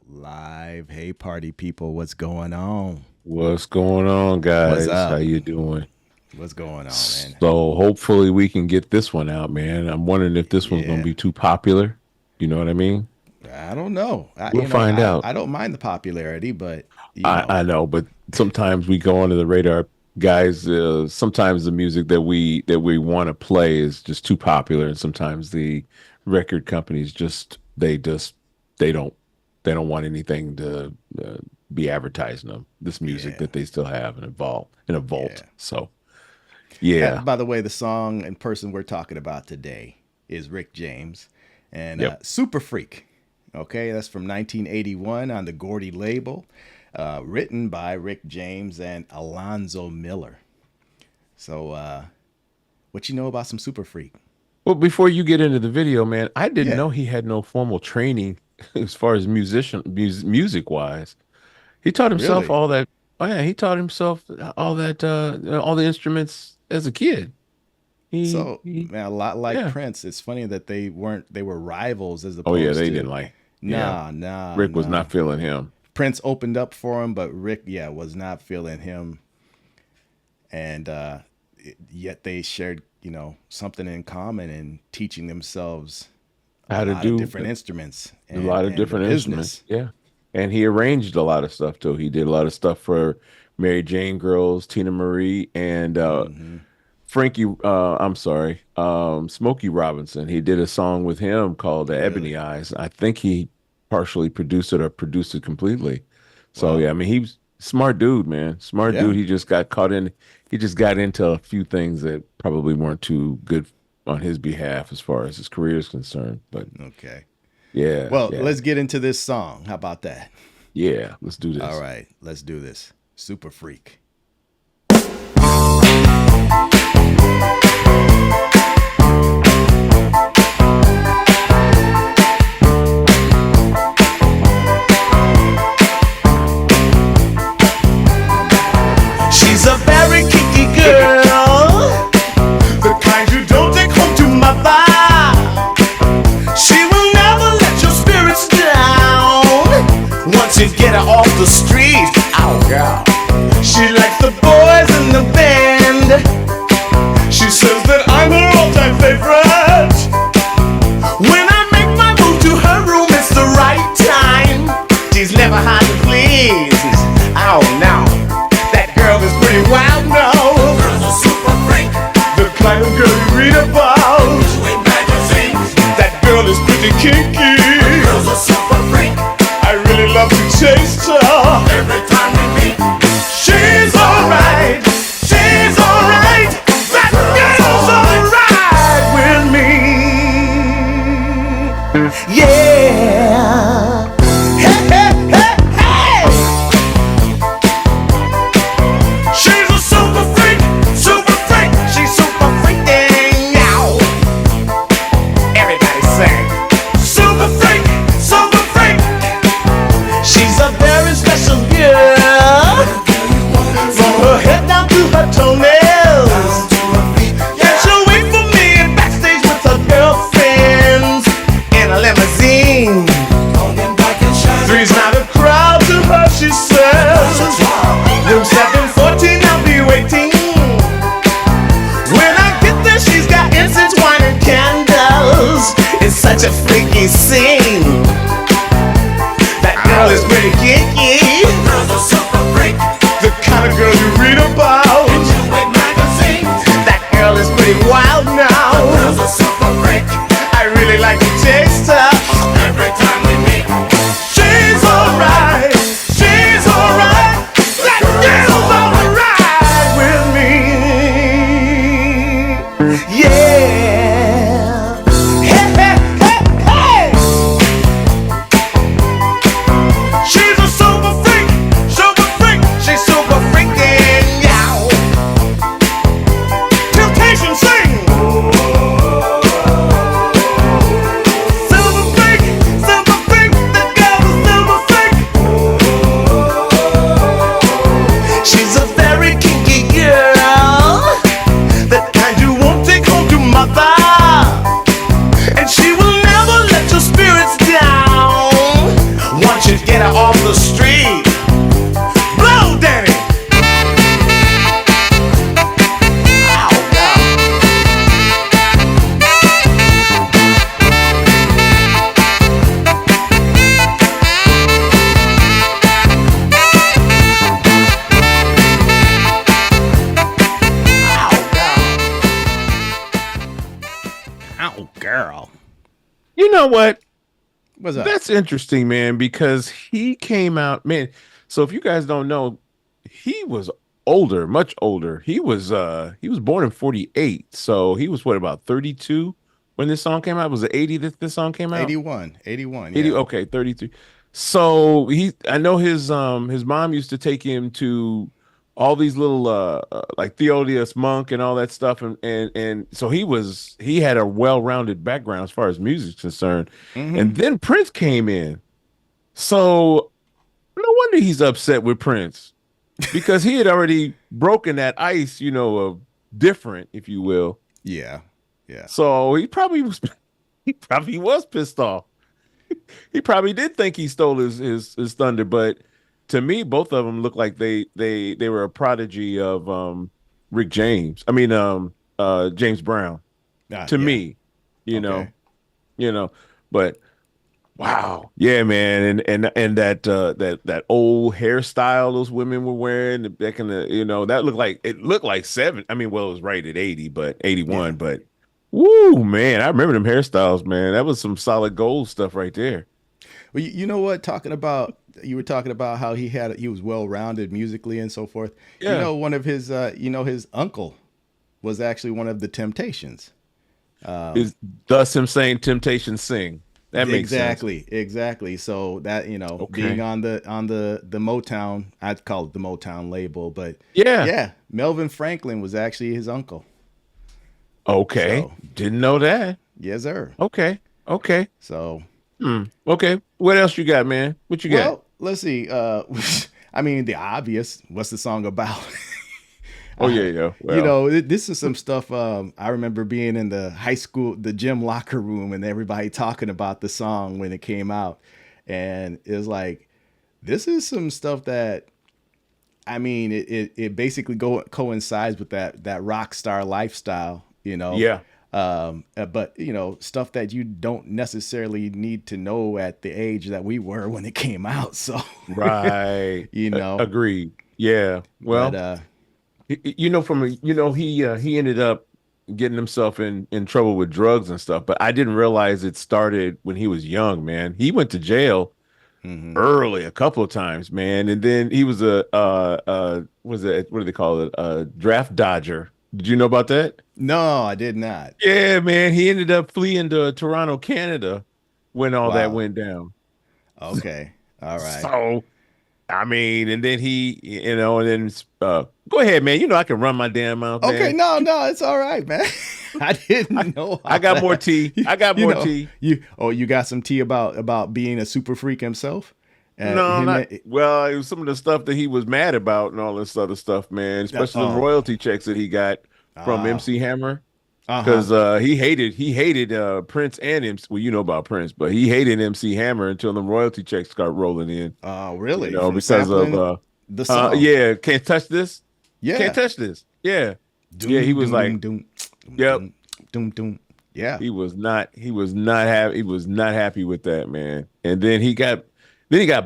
now live. Hey, party people, what's going on? What's going on, guys? What's How up? you doing? What's going on, man? So hopefully we can get this one out, man. I'm wondering if this one's gonna Yeah, be too popular. You know what I mean? I don't know. We'll find out. I don't mind the popularity, but I know, but sometimes we go under the radar, guys. Sometimes the music that we want to play is just too popular, and sometimes the record companies just they don't they don't want anything to be advertising them. This music yeah, that they still have in a vault. yeah. So yeah. By the way, the song and person we're talking about today is Rick James and Yep. Super Freak. Okay, that's from 1981 on the Gordy label, written by Rick James and Alonzo Miller. So, what you know about some Super Freak? Well, before you get into the video, man, I didn't Yeah, know he had no formal training as far as music wise. He taught himself really. all that. Oh yeah, he taught himself all that all the instruments as a kid. He, So, he man, a lot like yeah. Prince. It's funny that they were rivals as Oh yeah, opposed they to didn't like. Yeah, Rick was nah. not feeling him. Prince opened up for him, but Rick, yeah, was not feeling him. And yet they shared, something in common in teaching themselves a How to lot of do different instruments a lot of and the different instruments. business. Yeah, and he arranged a lot of stuff too. He did a lot of stuff for Mary Jane Girls, Tina Marie, and Hmm. Frankie, I'm sorry, Smokey Robinson. He did a song with him called Really? Ebony Eyes. I think he partially produced it or produced it completely. So Wow. yeah, I mean, he was smart dude, man. Smart Yeah. dude. He just got caught in. He just got into a few things that probably weren't too good on his behalf as far as his career is concerned. But Okay. yeah, Well, yeah, let's get into this song. How about that? yeah. Let's do All this. right, let's do this. Super Freak. She's a very kinky girl, the kind you don't take home to mother. She will never let your spirits down once you get her off the street. Oh, girl. She likes the boys in the band. She says that I'm her all-time favorite. When I make my move to her room, it's the right time. She's never hard to please. Oh, no. That girl is pretty wild now. Girl's a super freak. The kind of girl you read about in magazines. That girl is pretty kinky. Girl's a super freak. I really love to taste her. Every time we meet, she's alright. She's alright. That girl's alright with me. Yeah. Hey, hey, hey, hey. She's a super freak, super freak. She's super freaking out. Everybody sing. Super freak, super freak. She's a very special girl. From her head down to her toenails. Yeah, she'll wait for me in backstage with her girlfriends in a limousine. Three's not a crowd to her, she says. Room 714, I'll be waiting. When I get there, she's got incense, wine, and candles. It's such a freaky scene. That girl is pretty kinky. Girl's a super freak. The kind of girl you read about in magazines. That girl is pretty wild now. Girl's a super freak. I really like to taste her. Every time we meet, she's alright. She's alright. That girl's alright with me. Yeah. Hey, hey, hey, hey. She's a super know what? What's up? That's interesting, man, because he came out, man. So if you guys don't know, he was older, much older. He was born in 48. So he was what, about 32 when this song came out? Was it 80 that this song came out? 81, 81. 80, Yeah. okay, 33. So I know his mom used to take him to all these little like Theodius Monk and all that stuff, and so he had a well-rounded background as far as music's concerned. Hmm. And then Prince came in. So no wonder he's upset with Prince because he had already broken that ice, of different, if you will. Yeah. Yeah. So he probably was pissed off. He probably did think he stole his thunder, but to me, both of them look like they were a prodigy of Rick James. I mean, James Brown. To Yeah. me, you know, Okay. you know, but wow, yeah, man, and that old hairstyle those women were wearing back in the, that looked like seven. I mean, well, it was rated 80, but Yeah. 81, but woo, man, I remember them hairstyles, man. That was some solid gold stuff right there. Well, you know what? You were talking about how he was well rounded musically and so forth. Yeah. One of his, his uncle was actually one of the Temptations. Is thus him saying "Temptation Sing." That makes sense. Exactly, exactly. So that, being Okay. on the Motown, I'd call it the Motown label, but Yeah. yeah, Melvin Franklin was actually his uncle. Okay. So Didn't know that. yes, sir. Okay. Okay. So Okay. What else you got, man? What you got? well, let's see. I mean, the obvious. What's the song about? Oh yeah, yeah. Well, This is some stuff. I remember being in the gym locker room, and everybody talking about the song when it came out, and it was like, this is some stuff that, I mean, it basically coincides with that rock star lifestyle, yeah. But stuff that you don't necessarily need to know at the age that we were when it came out. So, Right. you know, Agreed. Yeah. but Well, he ended up getting himself in trouble with drugs and stuff, but I didn't realize it started when he was young, man. He went to jail mhm. early a couple of times, man, and then he was what do they call it? A draft dodger. Did you know about that? No, I did not. Yeah, man. He ended up fleeing to Toronto, Canada when all that Wow. went down. Okay. All right. So, I mean, and then and then go ahead, man. I can run my damn mouth, Okay. man. No, no, it's all right, man. I I, didn't know I all got more that. tea. I got more tea. You got some tea about being a super freak himself. No, Him. not well. It was some of the stuff that he was mad about and all this other stuff, man. Especially the Oh. royalty checks that he got from Ah. MC Hammer, Uh-huh. because he hated Prince and MC. Well, you know about Prince, but he hated MC Hammer until the royalty checks start rolling in. Really? From Because of sampling the song. yeah, can't touch this. Can't Yeah. touch this. Yeah, yeah. He Doom, was doom, like, doom, doom, yep. doom, doom, doom. Yeah. He was not happy with that, man. And then he got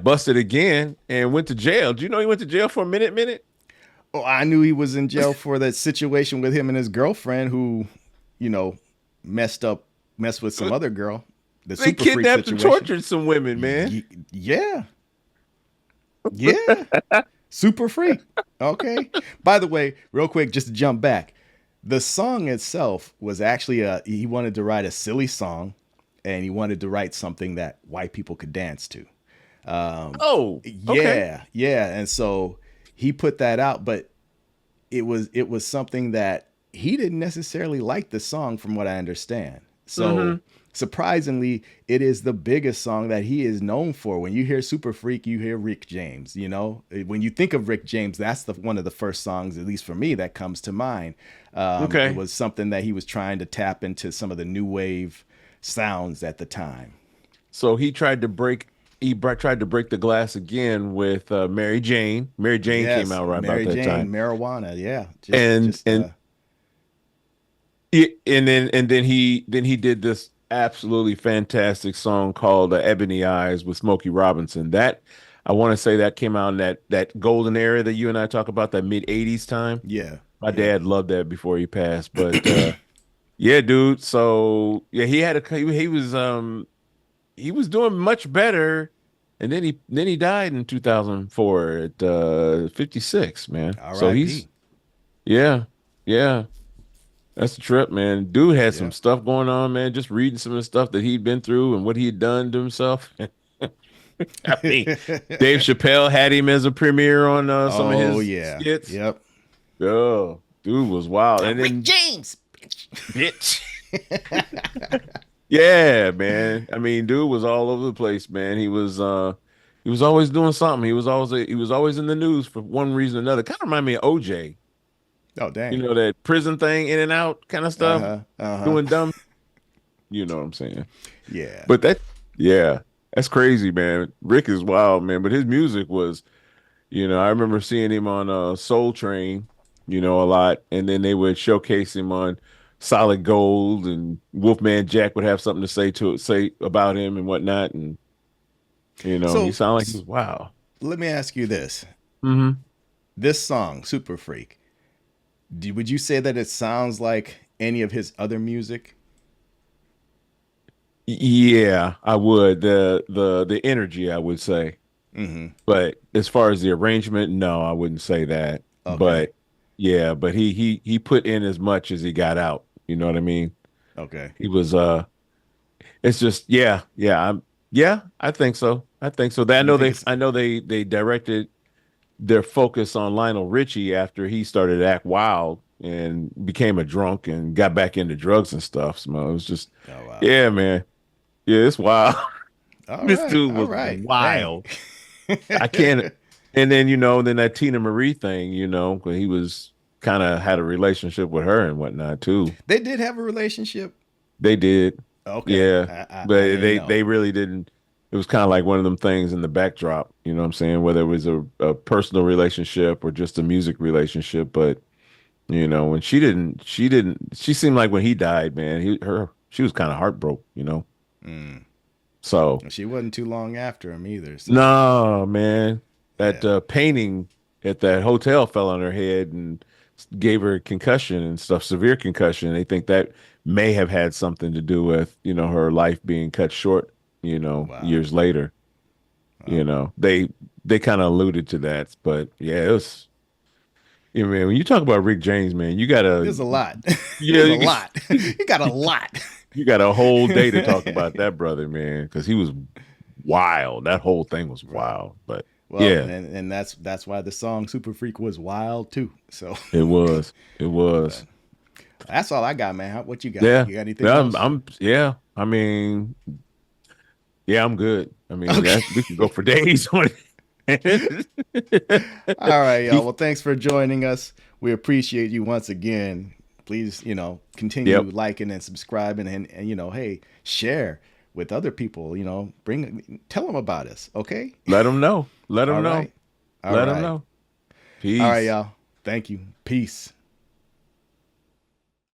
busted again and went to jail. Do you know he went to jail for a minute? Oh, I knew he was in jail for that situation with him and his girlfriend who, you know, messed with some other girl. The They super freak kidnapped and situation. tortured some women, man. Yeah. Yeah. Super freak. Okay. By the way, real quick, just to jump back, the song itself was actually he wanted to write a silly song, and he wanted to write something that white people could dance to. Oh, okay. Yeah. And so he put that out, but it was something that he didn't necessarily like the song from what I understand. So surprisingly, it is the biggest song that he is known for. When you hear Super Freak, you hear Rick James, When you think of Rick James, that's one of the first songs, at least for me, that comes to mind. Okay. It was something that he was trying to tap into some of the new wave sounds at the time. So tried to break the glass again with Mary Jane. Mary Jane came Yes, out right Mary about that Jane, time. marijuana, yeah. And then he did this absolutely fantastic song called Ebony Eyes with Smokey Robinson. That I want to say that came out in that golden era that you and I talk about, that mid 80s time. yeah, My dad loved that before he passed, but yeah, dude. So yeah, he was he was doing much better, and then he died in 2004 at 56, man. So he's R.I.P. yeah, yeah. That's the trip, man. Dude had some Yep. stuff going on, man. Just reading some of the stuff that he'd been through and what he had done to himself. I mean, Dave Chappelle had him as a premiere on some of Oh his yeah. skits. Yep. Oh, dude was wild. And Rick then, James. bitch. Yeah, man. I mean, dude was all over the place, man. He was always doing something. He was always in the news for one reason or another. Kind of remind me of OJ. Oh You dang. know, that prison thing, in and out kind of stuff, Uh-huh. doing dumb. You know what I'm saying? Yeah. But yeah, that's crazy, man. Rick is wild, man. But his music was, I remember seeing him on Soul Train, a lot, and then they would showcase him on Solid Gold, and Wolfman Jack would have something to say about him and whatnot, and he So sounded like he was wow. let me ask you this. Hmm. This song, Super Freak, would you say that it sounds like any of his other music? Yeah, I would. The energy, I would say. Mm-hmm. But as far as the arrangement, no, I wouldn't say that. Okay. But yeah, but he put in as much as he got out. You know what I mean? Okay. He was it's just yeah, I think so. I think so. You think it's I know they directed their focus on Lionel Richie after he started to act wild and became a drunk and got back into drugs and stuff. So it was just oh wow. yeah, man. Yeah, it's wild. All This right. dude All was right. Dang. wild. I can't. And then then that Tina Marie thing, 'cause he was kind of had a relationship with her and whatnot too. They did have a relationship. They did, Okay. yeah, I but didn't they know. really didn't. It was kind of like one of them things in the backdrop. You know what I'm saying? Whether it was a personal relationship or just a music relationship, but when she seemed like when he died, man, she was kind of heartbroken. Mm. So She wasn't too long after him either. So no, man. That yeah. painting at that hotel fell on her head and gave her a concussion and stuff, severe concussion. They think that may have had something to do with, her life being cut short, Wow. years later. Wow. They kind of alluded to that, but yeah, it was, man, when you talk about Rick James, man, you gotta, There's a lot. yeah, There's a lot. You got a lot. you got a whole day to talk about that brother, man, because he was wild. That whole thing was Right. wild, but Well, yeah. and that's why the song Super Freak was wild too. So It was. It was. but that's all I got, man. What you got? Yeah. You got anything Yeah, else? yeah. I mean, yeah, I'm good. I mean, Okay. that we can go for days on it. All right, y'all. He- Well, thanks for joining us. We appreciate you once again. Please, continue yep. liking and subscribing and hey, share with other people, tell them about us, okay? Let them know. Let All them know. right. All Let them right. know. All right, Peace. y'all. Thank you. Peace.